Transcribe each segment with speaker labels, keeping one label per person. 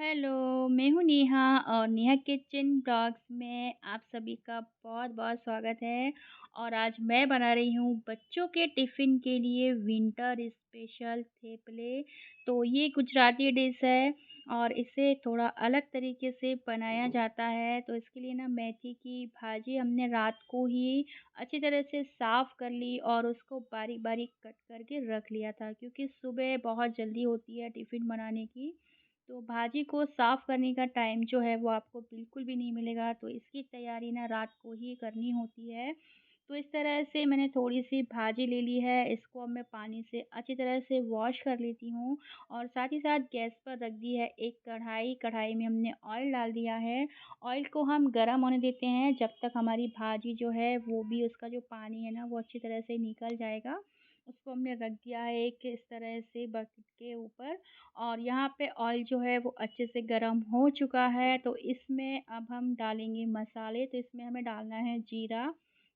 Speaker 1: Hello, मैं हूँ नेहा और नेहा किचन ब्लॉग्स में आप सभी का बहुत-बहुत स्वागत है। और आज मैं बना रही हूँ बच्चों के टिफ़िन के लिए विंटर स्पेशल थेपले। तो ये गुजराती डिश है और इसे थोड़ा अलग तरीके से बनाया जाता है। तो इसके लिए ना मेथी की भाजी हमने रात को ही अच्छी तरह से साफ़ कर ली और उसको बारीक-बारीक कट करके रख लिया था, क्योंकि सुबह बहुत जल्दी होती है टिफ़िन बनाने की। तो भाजी को साफ़ करने का टाइम जो है वो आपको बिल्कुल भी नहीं मिलेगा, तो इसकी तैयारी ना रात को ही करनी होती है। तो इस तरह से मैंने थोड़ी-सी भाजी ले ली है, इसको अब मैं पानी से अच्छी तरह से वॉश कर लेती हूँ और साथ ही साथ गैस पर रख दी है एक कढ़ाई। कढ़ाई में हमने ऑयल डाल दिया है। ऑयल को हम गरम होने देते हैं जब तक हमारी भाजी जो है वो भी उसका जो पानी है ना वो अच्छी तरह से निकल जाएगा। उसको हमने रख दिया है एक इस तरह से बकेट के ऊपर। और यहाँ पे ऑयल जो है वो अच्छे से गरम हो चुका है, तो इसमें अब हम डालेंगे मसाले। तो इसमें हमें डालना है जीरा।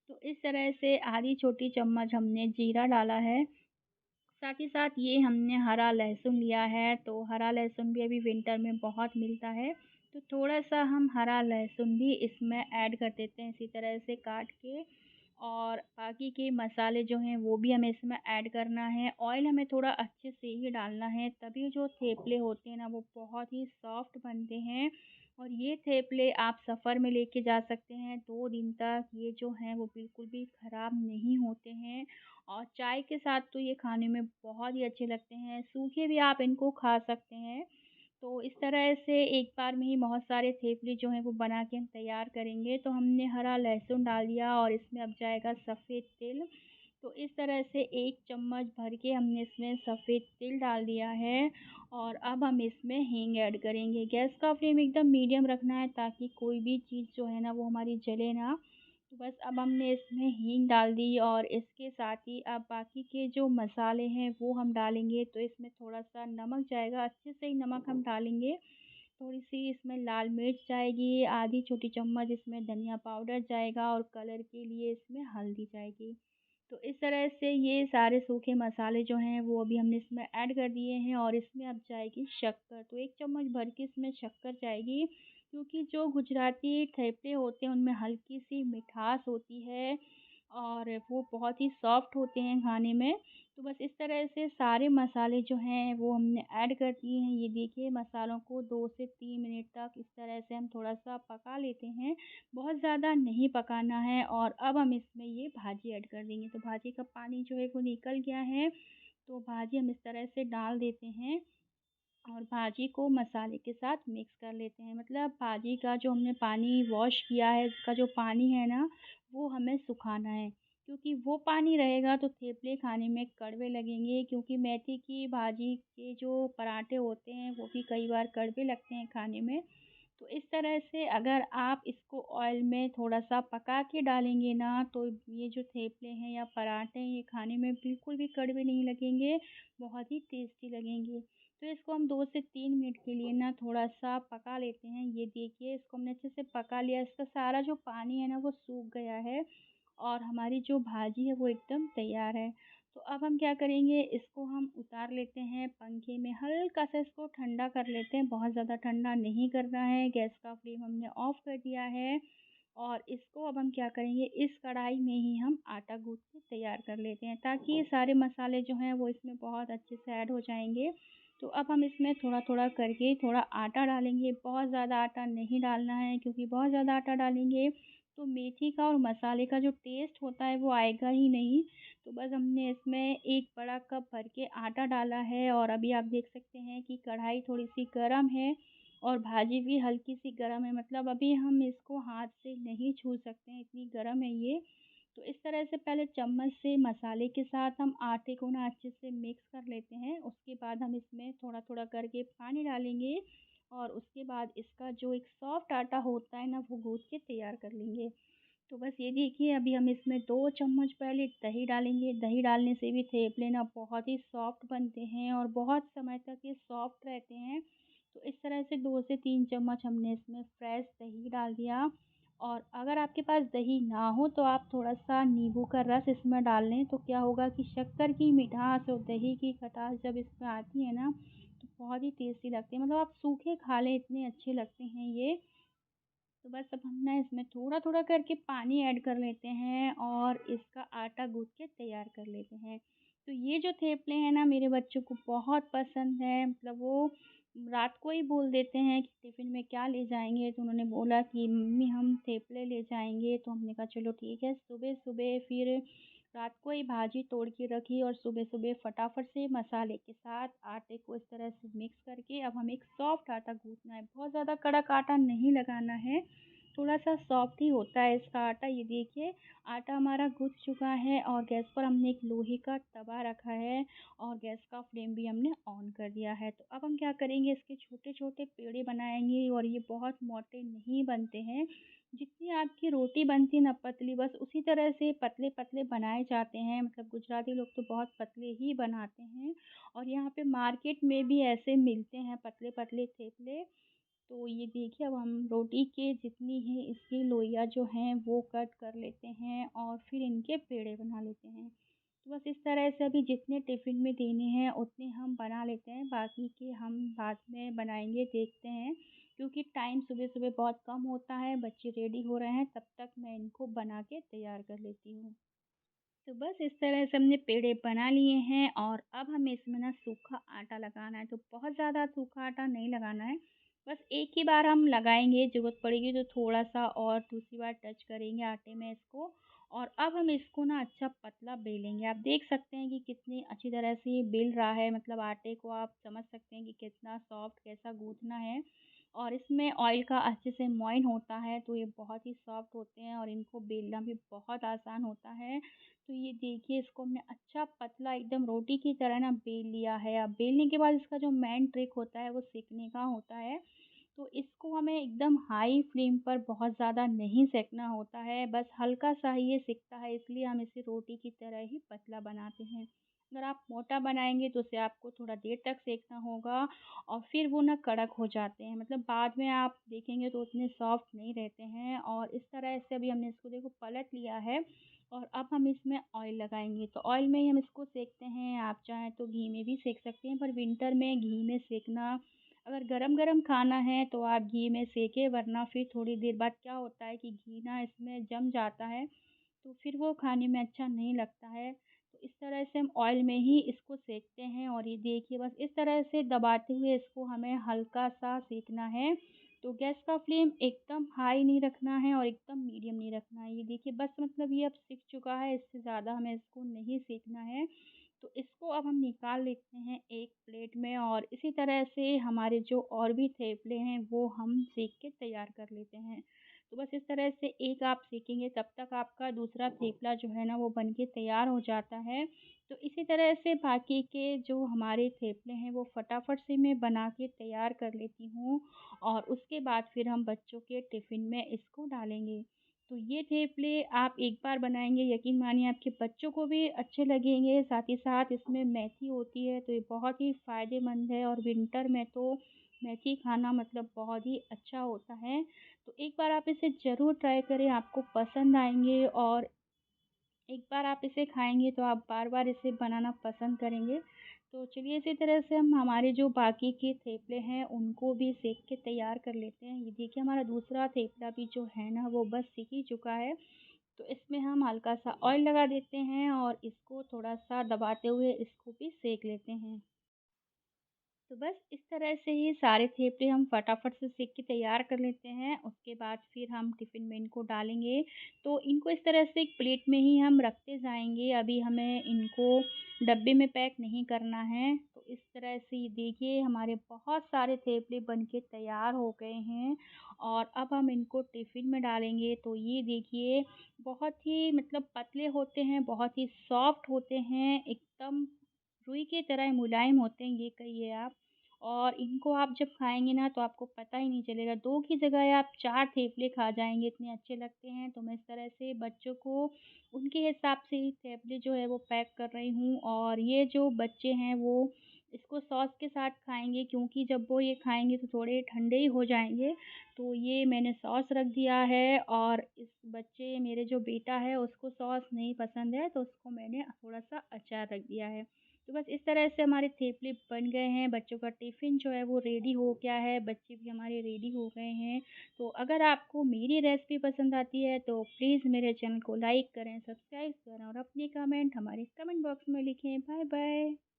Speaker 1: तो इस तरह से आधी छोटी चम्मच हमने जीरा डाला है। साथ ही साथ ये हमने हरा लहसुन लिया है, तो हरा लहसुन भी अभी विंटर में बहुत मिलता है। तो थोड़ा-सा हम हरा लहसुन भी इसमें ऐड कर देते हैं इसी तरह से काट के। और बाकी के मसाले जो हैं वो भी हमें इसमें ऐड करना है। ऑयल हमें थोड़ा अच्छे से ही डालना है, तभी जो थेपले होते हैं ना वो बहुत ही सॉफ्ट बनते हैं। और ये थेपले आप सफ़र में लेके जा सकते हैं 2 दिन तक, ये जो हैं वो बिल्कुल भी ख़राब नहीं होते हैं। और चाय के साथ तो ये खाने में बहुत ही अच्छे लगते हैं, सूखे भी आप इनको खा सकते हैं। तो इस तरह से एक बार में ही बहुत सारे थेपले जो हैं वो बना के हम तैयार करेंगे। तो हमने हरा लहसुन डाल दिया और इसमें अब जाएगा सफ़ेद तिल। तो इस तरह से 1 चम्मच भर के हमने इसमें सफ़ेद तिल डाल दिया है। और अब हम इसमें हींग ऐड करेंगे। गैस का फ्लेम एकदम मीडियम रखना है ताकि कोई भी चीज़ जो है ना वो हमारी जले ना। तो बस अब हमने इसमें हींग डाल दी और इसके साथ ही अब बाकी के जो मसाले हैं वो हम डालेंगे। तो इसमें थोड़ा-सा नमक जाएगा, अच्छे से ही नमक हम डालेंगे। थोड़ी-सी इसमें लाल मिर्च जाएगी, आधी छोटी चम्मच इसमें धनिया पाउडर जाएगा और कलर के लिए इसमें हल्दी जाएगी। तो इस तरह से ये सारे सूखे मसाले जो हैं वो अभी हमने इसमें ऐड कर दिए हैं और इसमें अब जाएगी शक्कर। तो 1 चम्मच भर के इसमें शक्कर जाएगी, क्योंकि जो गुजराती थेपले होते हैं उनमें हल्की-सी मिठास होती है और वो बहुत ही सॉफ्ट होते हैं खाने में। तो बस इस तरह से सारे मसाले जो हैं वो हमने ऐड कर दिए हैं। ये देखिए मसालों को 2 से 3 मिनट तक इस तरह से हम थोड़ा-सा पका लेते हैं। बहुत ज़्यादा नहीं पकाना है। और अब हम इसमें ये भाजी ऐड कर देंगे। तो भाजी का पानी जो है वो निकल गया है। तो भाजी हम इस तरह से डाल देते हैं और भाजी को मसाले के साथ मिक्स कर लेते हैं। मतलब भाजी का जो हमने पानी वॉश किया है, उसका जो पानी है ना, वो हमें सुखाना है। क्योंकि वो पानी रहेगा तो थेपले खाने में कड़वे लगेंगे, क्योंकि मेथी की भाजी के जो पराठे होते हैं वो भी कई बार कड़वे लगते हैं खाने में। तो इस तरह से अगर आप इसको ऑयल में थोड़ा-सा पका के डालेंगे ना, तो ये जो थेपले हैं या पराठे हैं, ये खाने में बिल्कुल भी कड़वे नहीं लगेंगे, बहुत ही टेस्टी लगेंगे। तो इसको हम 2 से 3 मिनट के लिए ना थोड़ा-सा पका लेते हैं। ये देखिए इसको हमने अच्छे से पका लिया, इसका सारा जो पानी है ना वो सूख गया है और हमारी जो भाजी है वो एकदम तैयार है। तो अब हम क्या करेंगे, इसको हम उतार लेते हैं पंखे में, हल्का-सा इसको ठंडा कर लेते हैं, बहुत ज़्यादा ठंडा नहीं करना है। गैस का फ्लेम हमने ऑफ कर दिया है। और इसको अब हम क्या करेंगे, इस कढ़ाई में ही हम आटा गूँथ के तैयार कर लेते हैं, ताकि ये सारे मसाले जो हैं वो इसमें बहुत अच्छे से ऐड हो जाएँगे। तो अब हम इसमें थोड़ा-थोड़ा करके थोड़ा आटा डालेंगे, बहुत ज़्यादा आटा नहीं डालना है, क्योंकि बहुत ज़्यादा आटा डालेंगे तो मेथी का और मसाले का जो टेस्ट होता है वो आएगा ही नहीं। तो बस हमने इसमें 1 बड़ा कप भर के आटा डाला है और अभी आप देख सकते हैं कि कढ़ाई थोड़ी-सी गरम है और भाजी भी हल्की-सी गरम है, मतलब अभी हम इसको हाथ से नहीं छू सकते हैं, इतनी गरम है ये। तो इस तरह से पहले चम्मच से मसाले के साथ हम आटे को ना अच्छे से मिक्स कर लेते हैं। उसके बाद हम इसमें थोड़ा-थोड़ा करके पानी डालेंगे और उसके बाद इसका जो एक सॉफ्ट आटा होता है ना, वो गूँथ के तैयार कर लेंगे। तो बस ये देखिए अभी हम इसमें 2 चम्मच पहले दही डालेंगे। दही डालने से भी थेपले ना बहुत ही सॉफ्ट बनते हैं और बहुत समय तक ये सॉफ्ट रहते हैं। तो इस तरह से 2 से 3 चम्मच हमने इसमें फ्रेश दही डाल दिया। और अगर आपके पास दही ना हो तो आप थोड़ा-सा नींबू का रस इसमें डाल लें, तो क्या होगा कि शक्कर की मिठास और दही की खटास जब इसमें आती है ना, तो बहुत ही टेस्टी लगते हैं, मतलब आप सूखे खा लें इतने अच्छे लगते हैं ये। तो बस अब हम ना इसमें थोड़ा-थोड़ा करके पानी ऐड कर लेते हैं और इसका आटा गूँथ के तैयार कर लेते हैं। तो ये जो थेपले हैं ना मेरे बच्चों को बहुत पसंद है, मतलब वो रात को ही बोल देते हैं कि टिफ़िन में क्या ले जाएँगे? तो उन्होंने बोला कि मम्मी हम थेपले ले जाएँगे, तो हमने कहा चलो ठीक है। सुबह-सुबह फिर रात को ही भाजी तोड़ के रखी और सुबह-सुबह फटाफट से मसाले के साथ आटे को इस तरह से मिक्स करके अब हमें एक सॉफ्ट आटा गूँथना है। बहुत ज़्यादा कड़क आटा नहीं लगाना है, थोड़ा-सा सॉफ्ट ही होता है इसका आटा। ये देखिए आटा हमारा गूँथ चुका है और गैस पर हमने एक लोहे का तवा रखा है और गैस का फ्लेम भी हमने ऑन कर दिया है। तो अब हम क्या करेंगे, इसके छोटे-छोटे पेड़े बनाएँगे और ये बहुत मोटे नहीं बनते हैं। जितनी आपकी रोटी बनती है ना पतली, बस उसी तरह से पतले-पतले बनाए जाते हैं। मतलब गुजराती लोग तो बहुत पतले ही बनाते हैं और यहाँ पे मार्केट में भी ऐसे मिलते हैं पतले-पतले थेपले। तो ये देखिए अब हम रोटी के जितनी है इसकी लोइयाँ जो हैं वो कट कर लेते हैं और फिर इनके पेड़े बना लेते हैं। तो बस इस तरह से अभी जितने टिफ़िन में देने हैं उतने हम बना लेते हैं, बाकी के हम बाद में बनाएँगे, देखते हैं। क्योंकि टाइम सुबह-सुबह बहुत कम होता है, बच्चे रेडी हो रहे हैं, तब तक मैं इनको बना के तैयार कर लेती हूँ। तो बस इस तरह से हमने पेड़े बना लिए हैं और अब हमें इसमें ना सूखा आटा लगाना है। तो बहुत ज़्यादा सूखा आटा नहीं लगाना है, बस एक ही बार हम लगाएँगे, ज़रूरत पड़ेगी तो थोड़ा-सा और दूसरी बार टच करेंगे आटे में इसको। और अब हम इसको ना अच्छा पतला बेलेंगे। आप देख सकते हैं कि कितनी अच्छी तरह से ये बेल रहा है, मतलब आटे को आप समझ सकते हैं कि कितना सॉफ्ट कैसा गूँथना है। और इसमें ऑयल का अच्छे से मोइन होता है, तो ये बहुत ही सॉफ्ट होते हैं और इनको बेलना भी बहुत आसान होता है। तो ये देखिए इसको हमने अच्छा पतला एकदम रोटी की तरह ना बेल लिया है। अब बेलने के बाद इसका जो मेन ट्रिक होता है वो सेकने का होता है। तो इसको हमें एकदम हाई फ्लेम पर बहुत ज़्यादा नहीं सेकना होता है, बस हल्का-सा ही ये सिकता है, इसलिए हम इसे रोटी की तरह ही पतला बनाते हैं। अगर आप मोटा बनाएँगे तो उसे आपको थोड़ा देर तक सेकना होगा और फिर वो ना कड़क हो जाते हैं, मतलब बाद में आप देखेंगे तो उतने सॉफ्ट नहीं रहते हैं। और इस तरह से अभी हमने इसको देखो पलट लिया है और अब हम इसमें ऑयल लगाएँगे, तो ऑयल में ही हम इसको सेकते हैं। आप चाहें तो घी में भी सेक सकते हैं, पर विंटर में घी में सेकना, अगर गरम-गरम खाना है तो आप घी में सेकें, वरना फिर थोड़ी देर बाद क्या होता है कि घी ना इसमें जम जाता है, तो फिर वो खाने में अच्छा नहीं लगता है। तो इस तरह से हम ऑयल में ही इसको सेकते हैं और ये देखिए बस इस तरह से दबाते हुए इसको हमें हल्का-सा सेकना है। तो गैस का फ्लेम एकदम हाई नहीं रखना है और एकदम मीडियम नहीं रखना है। ये देखिए बस मतलब ये अब सिक चुका है, इससे ज़्यादा हमें इसको नहीं सेकना है। तो इसको अब हम निकाल लेते हैं एक प्लेट में और इसी तरह से हमारे जो और भी थेपले हैं वो हम सेक के तैयार कर लेते हैं। तो बस इस तरह से एक आप सेकेंगे तब तक आपका दूसरा थेपला जो है ना वो बन के तैयार हो जाता है। तो इसी तरह से बाकी के जो हमारे थेपले हैं वो फटाफट से मैं बना के तैयार कर लेती हूँ और उसके बाद फिर हम बच्चों के टिफ़िन में इसको डालेंगे। तो ये थेपले आप एक बार बनाएँगे, यकीन मानिए आपके बच्चों को भी अच्छे लगेंगे, साथ ही साथ इसमें मेथी होती है तो ये बहुत ही फ़ायदेमंद है और विंटर में तो मेथी खाना मतलब बहुत ही अच्छा होता है। तो एक बार आप इसे ज़रूर ट्राई करें, आपको पसंद आएँगे और एक बार आप इसे खाएँगे तो आप बार-बार इसे बनाना पसंद करेंगे। तो चलिए इसी तरह से हम हमारे जो बाकी के थेपले हैं उनको भी सेक के तैयार कर लेते हैं। ये देखिए हमारा दूसरा थेपला भी जो है ना वो बस सिक ही चुका है। तो इसमें हम हल्का-सा ऑयल लगा देते हैं और इसको थोड़ा-सा दबाते हुए इसको भी सेक लेते हैं। तो बस इस तरह से ही सारे थेपले हम फटाफट से सेक के तैयार कर लेते हैं। उसके बाद फिर हम टिफ़िन में इनको डालेंगे। तो इनको इस तरह से एक प्लेट में ही हम रखते जाएँगे। अभी हमें इनको डब्बे में पैक नहीं करना है। तो इस तरह से ये देखिए हमारे बहुत सारे थेपले बन के तैयार हो गए हैं और अब हम इनको टिफ़िन में डालेंगे। तो ये देखिए बहुत ही मतलब पतले होते हैं, बहुत ही सॉफ्ट होते हैं, एकदम रुई की तरह मुलायम होते हैं ये कहिए आप। और इनको आप जब खाएँगे ना तो आपको पता ही नहीं चलेगा, 2 की जगह आप 4 थेपले खा जाएँगे, इतने अच्छे लगते हैं। तो मैं इस तरह से बच्चों को उनके हिसाब से ही थेपले जो है वो पैक कर रही हूँ और ये जो बच्चे हैं वो इसको सॉस के साथ खाएँगे, क्योंकि जब वो ये खाएँगे तो थोड़े ठंडे ही हो जाएँगे। तो ये मैंने सॉस रख दिया है और इस बच्चे मेरे जो बेटा है उसको सॉस नहीं पसंद है, तो उसको मैंने थोड़ा-सा अचार रख दिया है। तो बस इस तरह से हमारे थेपले बन गए हैं, बच्चों का टिफ़िन जो है वो रेडी हो गया है, बच्चे भी हमारे रेडी हो गए हैं। तो अगर आपको मेरी रेसिपी पसंद आती है तो प्लीज़ मेरे चैनल को लाइक करें, सब्सक्राइब करें और अपने कमेंट हमारे कमेंट बॉक्स में लिखें। Bye bye.